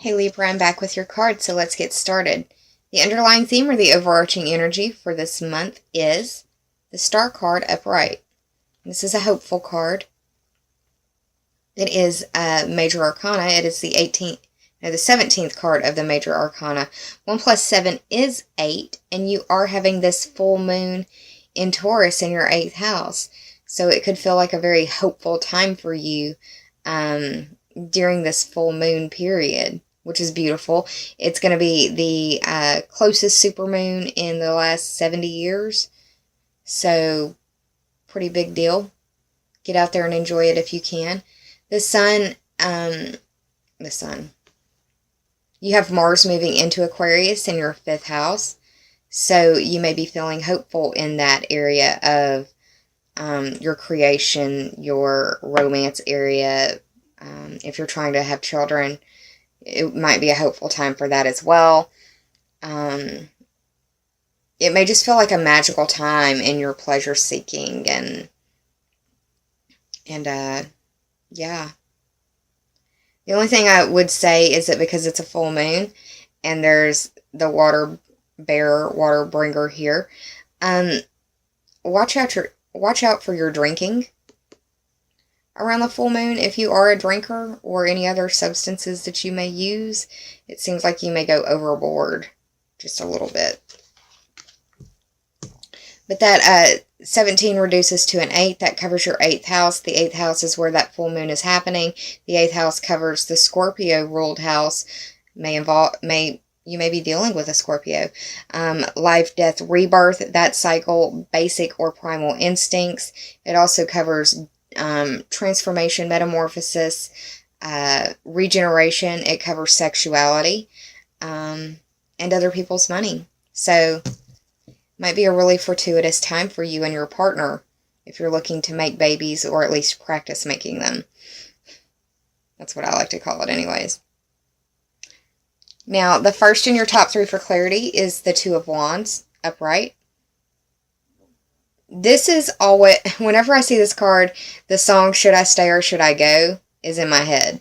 Hey Libra, I'm back with your card, so let's get started. The underlying theme or the overarching energy for this month is the Star card upright. This is a hopeful card. It is a major arcana. It is the 17th card of the major arcana. 1 plus 7 is 8, and you are having this full moon in Taurus in your 8th house. So it could feel like a very hopeful time for you during this full moon period, which is beautiful. It's going to be the closest supermoon in the last 70 years. So, pretty big deal. Get out there and enjoy it if you can. The sun, you have Mars moving into Aquarius in your 5th house. So, you may be feeling hopeful in that area of your creation, your romance area. If you're trying to have children, it might be a hopeful time for that as well. It may just feel like a magical time in your pleasure seeking and yeah. The only thing I would say is that because it's a full moon and there's the water bringer here, watch out for your drinking around the full moon. If you are a drinker or any other substances that you may use, it seems like you may go overboard just a little bit. But that 17 reduces to an 8. That covers your 8th house. The 8th house is where that full moon is happening. The 8th house covers the Scorpio ruled house. You may be dealing with a Scorpio. Life, death, rebirth, that cycle, basic or primal instincts. It also covers transformation, metamorphosis, regeneration. It covers sexuality, and other people's money. So, might be a really fortuitous time for you and your partner if you're looking to make babies or at least practice making them. That's what I like to call it anyways. Now, the first in your top 3 for clarity is the 2 of Wands, upright. This is always, whenever I see this card, the song Should I Stay or Should I Go is in my head.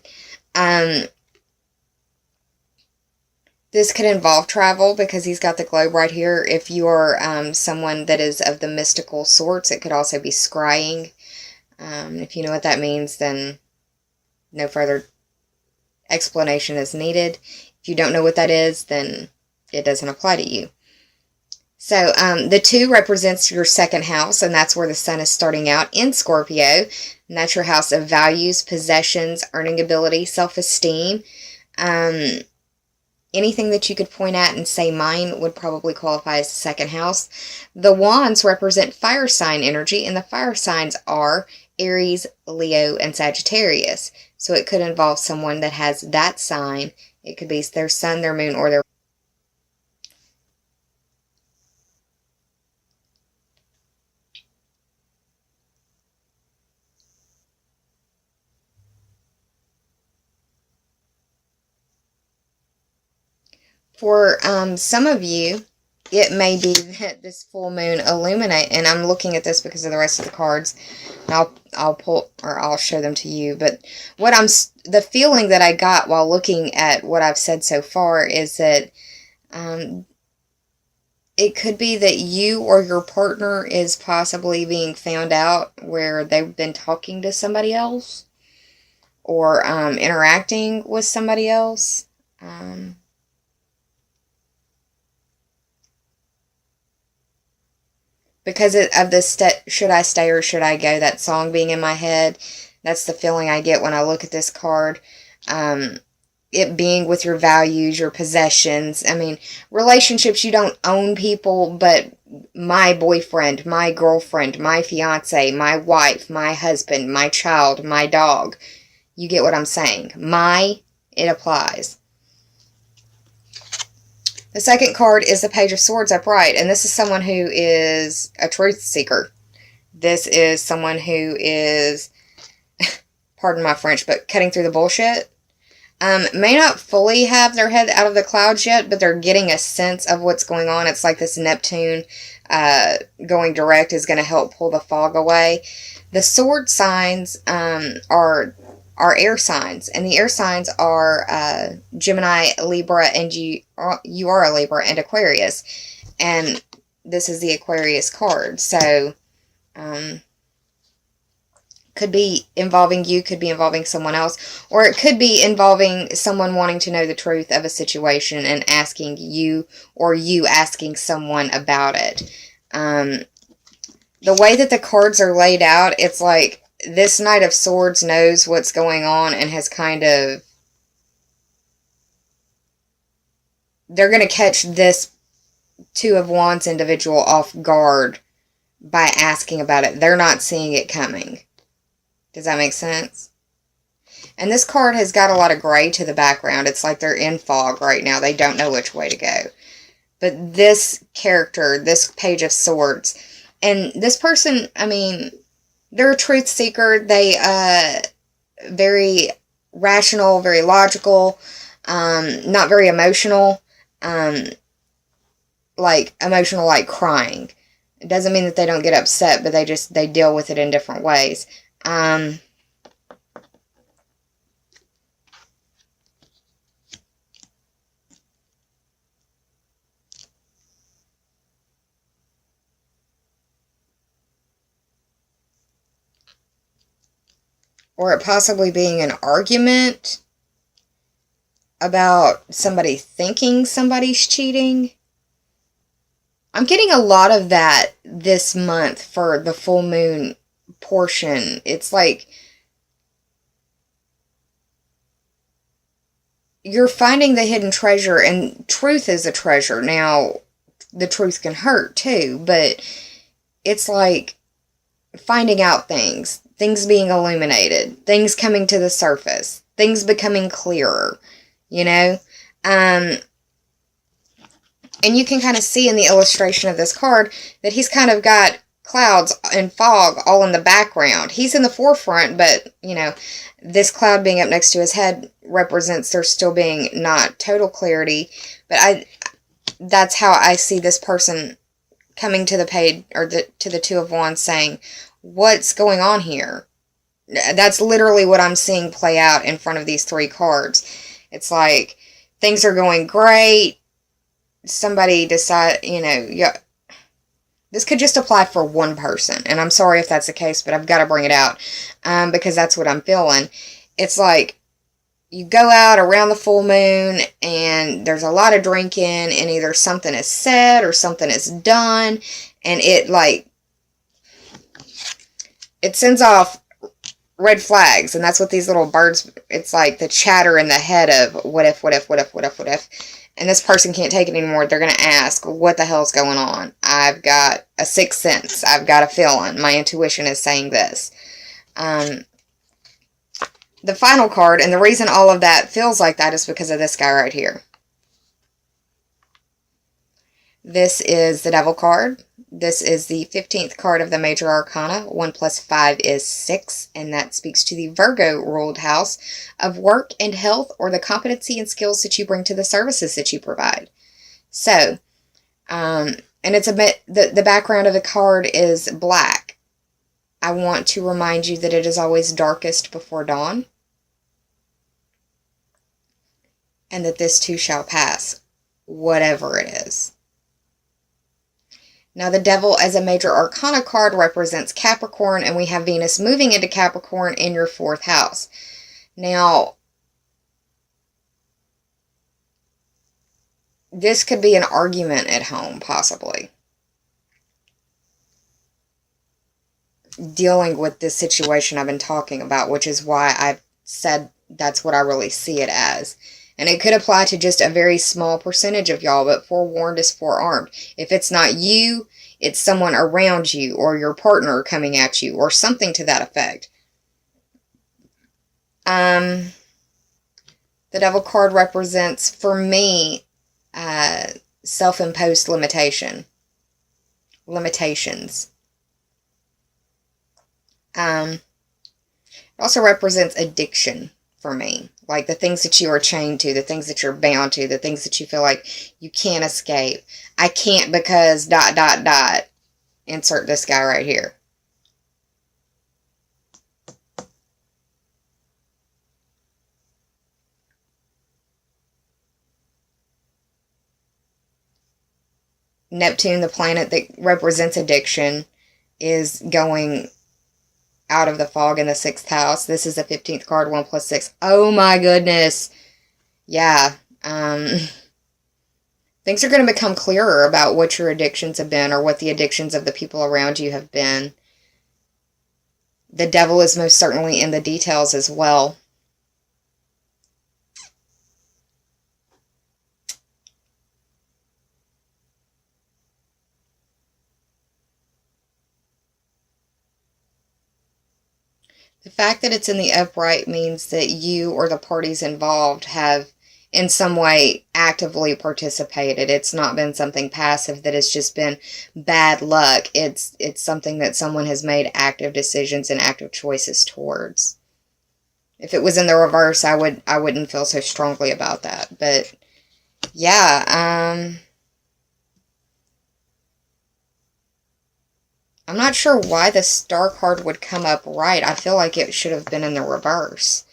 This could involve travel because he's got the globe right here. If you are someone that is of the mystical sorts, it could also be scrying. If you know what that means, then no further explanation is needed. If you don't know what that is, then it doesn't apply to you. So, the 2 represents your 2nd house, and that's where the sun is starting out in Scorpio. And that's your house of values, possessions, earning ability, self-esteem. Anything that you could point at and say mine would probably qualify as the 2nd house. The wands represent fire sign energy, and the fire signs are Aries, Leo, and Sagittarius. So it could involve someone that has that sign. It could be their sun, their moon, or their... For some of you, it may be that this full moon illuminate, and I'm looking at this because of the rest of the cards. And I'll show them to you. But the feeling that I got while looking at what I've said so far is that it could be that you or your partner is possibly being found out where they've been talking to somebody else or interacting with somebody else. Because of this Should I Stay or Should I Go, that song being in my head, that's the feeling I get when I look at this card. It being with your values, your possessions. I mean, relationships, you don't own people, but my boyfriend, my girlfriend, my fiance, my wife, my husband, my child, my dog. You get what I'm saying. It applies. The 2nd card is the Page of Swords upright, and this is someone who is a truth seeker. This is someone who is, pardon my French, but cutting through the bullshit. May not fully have their head out of the clouds yet, but they're getting a sense of what's going on. It's like this Neptune going direct is going to help pull the fog away. The sword signs are are air signs, and the air signs are Gemini, Libra, and you are a Libra and Aquarius, and this is the Aquarius card. So could be involving you, could be involving someone else, or it could be involving someone wanting to know the truth of a situation and asking you, or you asking someone about it. The way that the cards are laid out, it's like this Knight of Swords knows what's going on and has kind of... They're going to catch this Two of Wands individual off guard by asking about it. They're not seeing it coming. Does that make sense? And this card has got a lot of gray to the background. It's like they're in fog right now. They don't know which way to go. But this character, this Page of Swords, and this person, I mean, they're a truth seeker. They, very rational, very logical, not very emotional, like emotional, like crying. It doesn't mean that they don't get upset, but they deal with it in different ways. Or it possibly being an argument about somebody thinking somebody's cheating. I'm getting a lot of that this month for the full moon portion. It's like you're finding the hidden treasure, and truth is a treasure. Now, the truth can hurt too, but it's like finding out things being illuminated, things coming to the surface, things becoming clearer, you know? And you can kind of see in the illustration of this card that he's kind of got clouds and fog all in the background. He's in the forefront, but, you know, this cloud being up next to his head represents there still being not total clarity. But that's how I see this person coming to the page, or to the Two of Wands, saying, what's going on here? That's literally what I'm seeing play out in front of these three cards. It's like things are going great. Somebody decide, you know, yeah, this could just apply for one person, and I'm sorry if that's the case, but I've got to bring it out, because that's what I'm feeling. It's like you go out around the full moon, and there's a lot of drinking, and either something is said or something is done, and it sends off red flags, and that's what these little birds, it's like the chatter in the head of what if, and this person can't take it anymore. They're going to ask, what the hell's going on? I've got a sixth sense. I've got a feeling. My intuition is saying this. The final card, and the reason all of that feels like that is because of this guy right here. This is the Devil card. This is the 15th card of the Major Arcana. 1 + 5 is 6, and that speaks to the Virgo-ruled house of work and health, or the competency and skills that you bring to the services that you provide. So, and it's a bit, the background of the card is black. I want to remind you that it is always darkest before dawn, and that this too shall pass, whatever it is. Now, the Devil as a Major Arcana card represents Capricorn, and we have Venus moving into Capricorn in your 4th house. Now, this could be an argument at home, possibly. Dealing with this situation I've been talking about, which is why I've said that's what I really see it as. And it could apply to just a very small percentage of y'all, but forewarned is forearmed. If it's not you, it's someone around you, or your partner coming at you, or something to that effect. The Devil card represents, for me, self-imposed limitations. It also represents addiction for me. Like the things that you are chained to, the things that you're bound to, the things that you feel like you can't escape. I can't because ... Insert this guy right here. Neptune, the planet that represents addiction, is going out of the fog in the 6th house. This is the 15th card, 1 plus 6. Oh my goodness. Yeah. Things are going to become clearer about what your addictions have been, or what the addictions of the people around you have been. The devil is most certainly in the details as well. The fact that it's in the upright means that you or the parties involved have in some way actively participated. It's not been something passive that has just been bad luck. It's something that someone has made active decisions and active choices towards. If it was in the reverse, I wouldn't feel so strongly about that. But yeah, I'm not sure why the Star card would come up right. I feel like it should have been in the reverse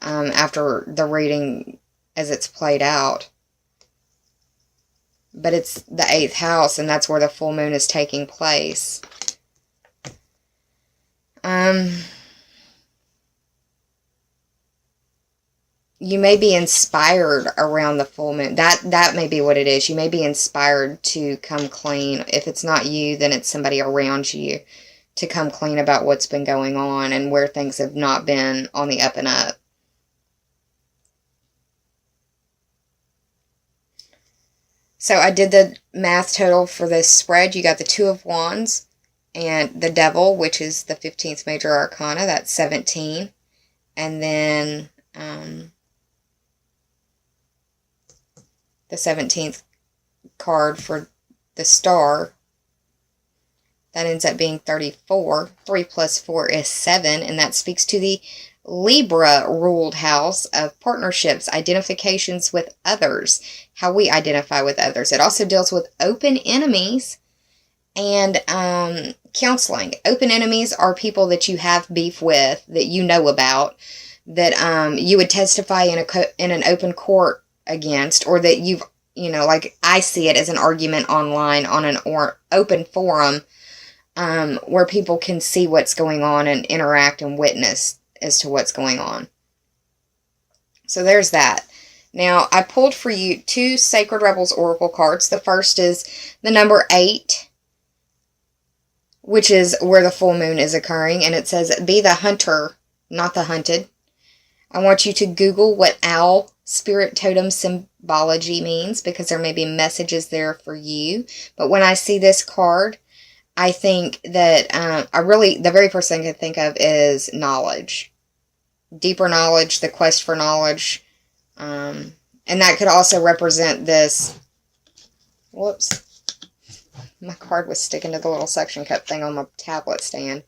after the reading as it's played out. But it's the 8th house, and that's where the full moon is taking place. You may be inspired around the full moon. That may be what it is. You may be inspired to come clean. If it's not you, then it's somebody around you, to come clean about what's been going on and where things have not been on the up and up. So I did the math total for this spread. You got the 2 of Wands and the Devil, which is the 15th major arcana. That's 17. And then the 17th card for the Star, that ends up being 34. 3 plus 4 is 7, and that speaks to the Libra ruled house of partnerships, identifications with others, how we identify with others. It also deals with open enemies and counseling. Open enemies are people that you have beef with, that you know about, that you would testify in an open court against, or that you've, like I see it as an argument online on an open forum where people can see what's going on and interact and witness as to what's going on. So there's that. Now, I pulled for you 2 Sacred Rebels Oracle cards. The first is the number 8, which is where the full moon is occurring, and it says, be the hunter, not the hunted. I want you to Google what owl spirit totem symbology means, because there may be messages there for you. But when I see this card, I think that the very first thing I think of is knowledge. Deeper knowledge, the quest for knowledge. And that could also represent this. Whoops. My card was sticking to the little suction cup thing on my tablet stand.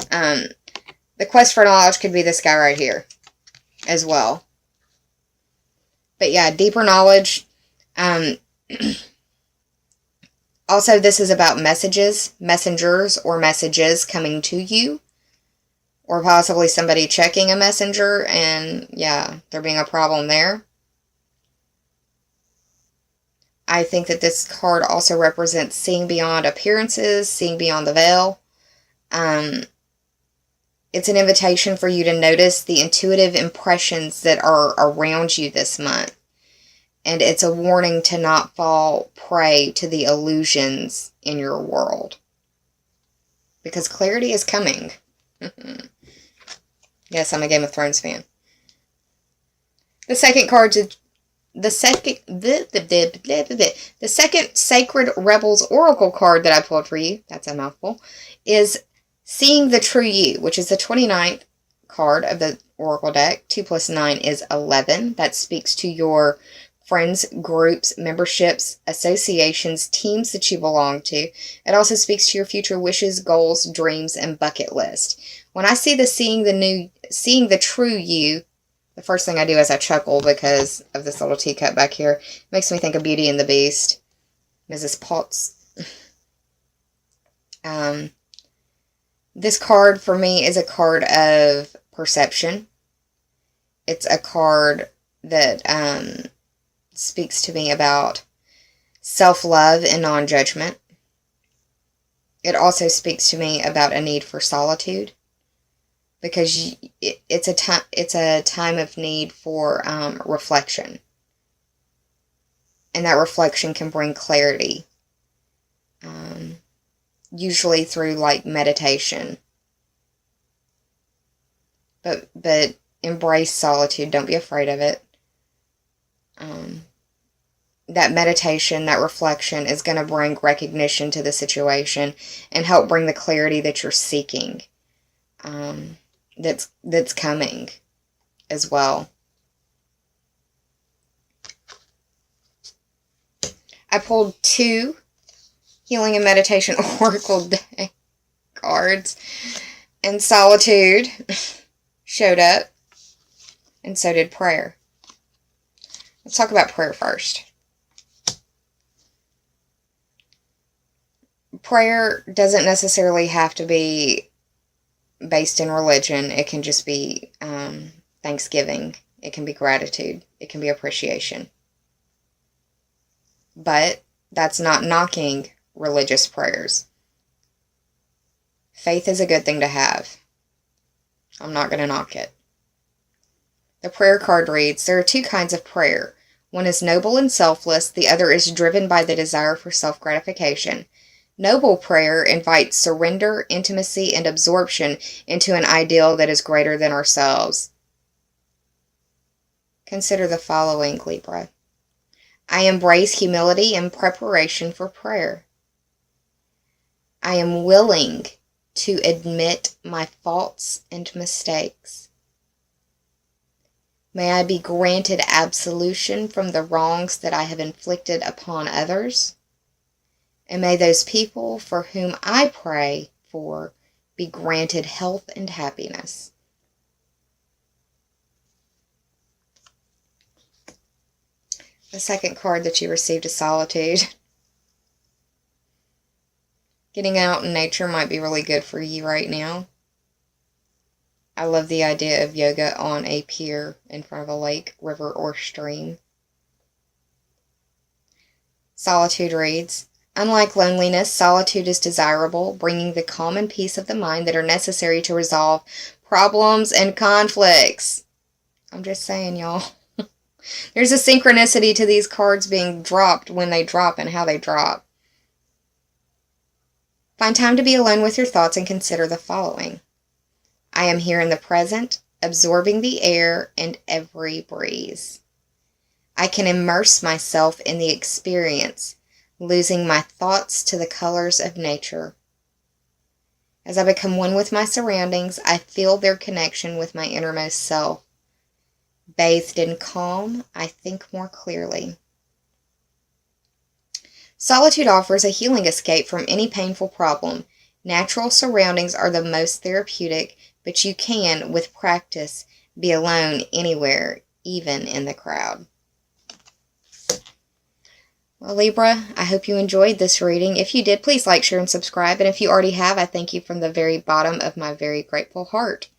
The quest for knowledge could be this guy right here as well. But yeah, deeper knowledge. Also, this is about messages, messengers, or messages coming to you. Or possibly somebody checking a messenger and, yeah, there being a problem there. I think that this card also represents seeing beyond appearances, seeing beyond the veil. It's an invitation for you to notice the intuitive impressions that are around you this month. And it's a warning to not fall prey to the illusions in your world. Because clarity is coming. Yes, I'm a Game of Thrones fan. The second card, the second Sacred Rebels Oracle card that I pulled for you, that's a mouthful, is Seeing the True You, which is the 29th card of the Oracle deck. 2 plus 9 is 11. That speaks to your friends, groups, memberships, associations, teams that you belong to. It also speaks to your future wishes, goals, dreams, and bucket list. When I see the seeing the true you, the first thing I do is I chuckle because of this little teacup back here. It makes me think of Beauty and the Beast, Mrs. Potts. This card for me is a card of perception. It's a card that speaks to me about self-love and non-judgment. It also speaks to me about a need for solitude, because it's a time of need for reflection, and that reflection can bring clarity, usually through like meditation. But embrace solitude. Don't be afraid of it. That meditation, that reflection is going to bring recognition to the situation and help bring the clarity that you're seeking. That's coming as well. I pulled 2 Healing and Meditation Oracle Day cards, and solitude showed up, and so did prayer. Let's talk about prayer first. Prayer doesn't necessarily have to be based in religion. It can just be thanksgiving. It can be gratitude. It can be appreciation. But that's not knocking religious prayers. Faith is a good thing to have. I'm not going to knock it. The prayer card reads, there are 2 kinds of prayer. One is noble and selfless. The other is driven by the desire for self-gratification. Noble prayer invites surrender, intimacy, and absorption into an ideal that is greater than ourselves. Consider the following, Libra. I embrace humility in preparation for prayer. I am willing to admit my faults and mistakes. May I be granted absolution from the wrongs that I have inflicted upon others. And may those people for whom I pray for be granted health and happiness. The second card that you received is solitude. Getting out in nature might be really good for you right now. I love the idea of yoga on a pier in front of a lake, river, or stream. Solitude reads, unlike loneliness, solitude is desirable, bringing the calm and peace of the mind that are necessary to resolve problems and conflicts. I'm just saying, y'all. There's a synchronicity to these cards being dropped when they drop and how they drop. Find time to be alone with your thoughts and consider the following. I am here in the present, absorbing the air and every breeze. I can immerse myself in the experience, losing my thoughts to the colors of nature. As I become one with my surroundings, I feel their connection with my innermost self. Bathed in calm, I think more clearly. Solitude offers a healing escape from any painful problem. Natural surroundings are the most therapeutic, but you can, with practice, be alone anywhere, even in the crowd. Well, Libra, I hope you enjoyed this reading. If you did, please like, share, and subscribe. And if you already have, I thank you from the very bottom of my very grateful heart.